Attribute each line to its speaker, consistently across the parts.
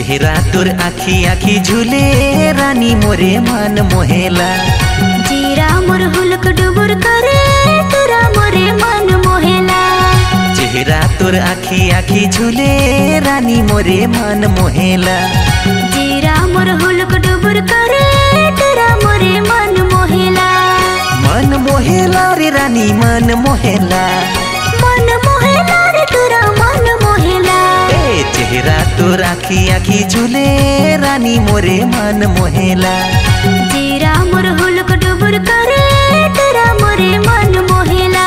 Speaker 1: चेहरा तोर आखी आखी झूले रानी मोरे मन मोहेला।
Speaker 2: जीरा मोर हुलक डुबुर करे तोरा मोरे मन मोहेला।
Speaker 1: चेहरा तोर आखी आखी झूले रानी मोरे मन मोहेला।
Speaker 2: जीरा मोर हुलक डुबुर करे तोरा मोरे मन मोहेला।
Speaker 1: मन मोहेला रे रानी मन मोहेला।
Speaker 2: मन मोहेला रे तोरा मन मोहेला।
Speaker 1: ए चेहरा तोर आखी आखी झूले रानी मोरे मन मोहेला।
Speaker 2: जीरा मोर हुलक डुबुर करे तोरा मोरे मन मोहेला।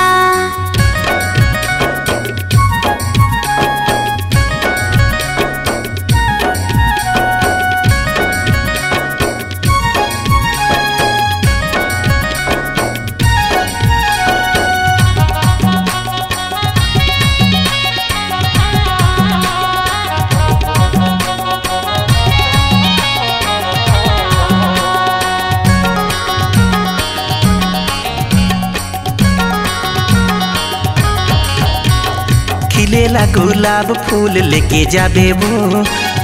Speaker 1: खिलेला गुलाब फूल लेके जाबे वो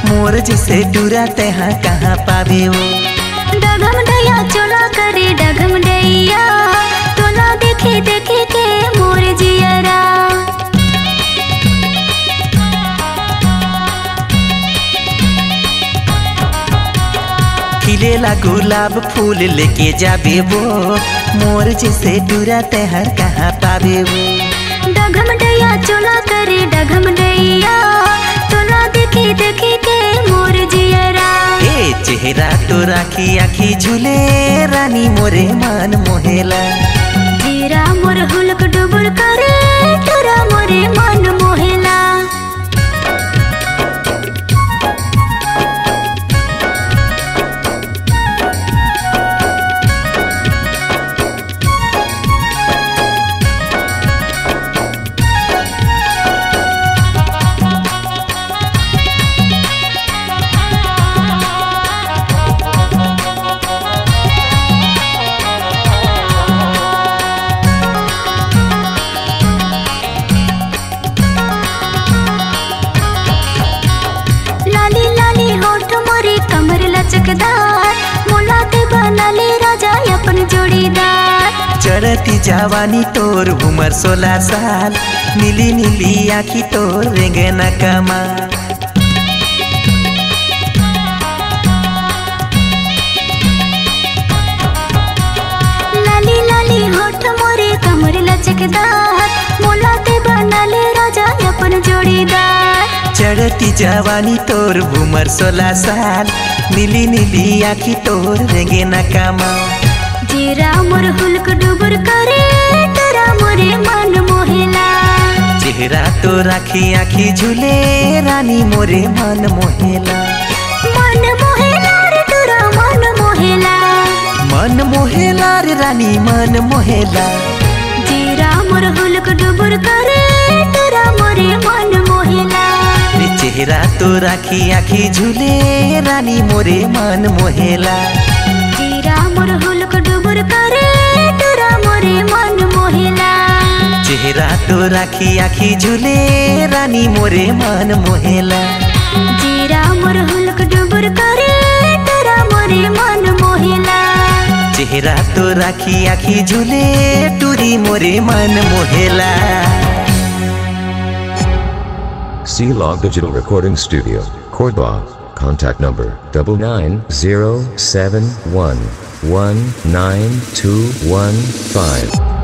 Speaker 1: मोर जैसे डूरा तहाँ कहाँ पावे वो।
Speaker 2: डगम डैया चोला करे डगम डैया तोला देखे देखे के मोर जियरा।
Speaker 1: खिलेला गुलाब फूल लेके जाबे वो मोर जैसे डूरा तहाँ कहाँ पावे वो।
Speaker 2: डगम डैया चोला करे डगम डैया तोला देखे देखे के मोर जियरा।
Speaker 1: ए चेहरा तो आखी आखी झूले रानी मोरे मन मोहेला।
Speaker 2: जीरा मोर हुलक डुबुर करे तोरा मोरे मन मोहेला। मोला ते बनाले राजा अपन जोड़ीदार।
Speaker 1: चढ़ती जवानी तोर उमर 16 साल नीली नीली आखी तोर रेंगना कमाल।
Speaker 2: लाली लाली होठ मोरे कमर लचकदार मोला ते बनाले राजा अपन जोड़ीदार।
Speaker 1: चढ़ती जवानी तोर उमर 16 साल नीली नीली आखी तोर रेंगना कमाल।
Speaker 2: जीरा मोर हुलक डुबुर करे तोरा मोरे मन मोहेला।
Speaker 1: चेहरा तो आखी आखी झूले रानी मोरे मन मोहेला।
Speaker 2: मन मोहेला रे तोरा मन मोहेला।
Speaker 1: मन मोहेला रे रानी मन मोहेला।
Speaker 2: जीरा मोर हुलक डुबुर करे तोरा मोरे मन मोहेला।
Speaker 1: चेहरा तो आखी आखी झूले रानी मोरे मन मोहेला।
Speaker 2: जीरा मोर हुलक डुबुर करे तोरा मोरे मन मोहेला।
Speaker 1: चेहरा तो आखी आखी झूले रानी मोरे मन मोहेला।
Speaker 2: जीरा मोर हुलक डुबुर करे तोरा मोरे मन मोहेला।
Speaker 1: चेहरा तो आखी आखी झूले टूरी मोरे मन मोहेला।
Speaker 3: C-Log Digital Recording Studio, Cordoba. Contact number 9907119215.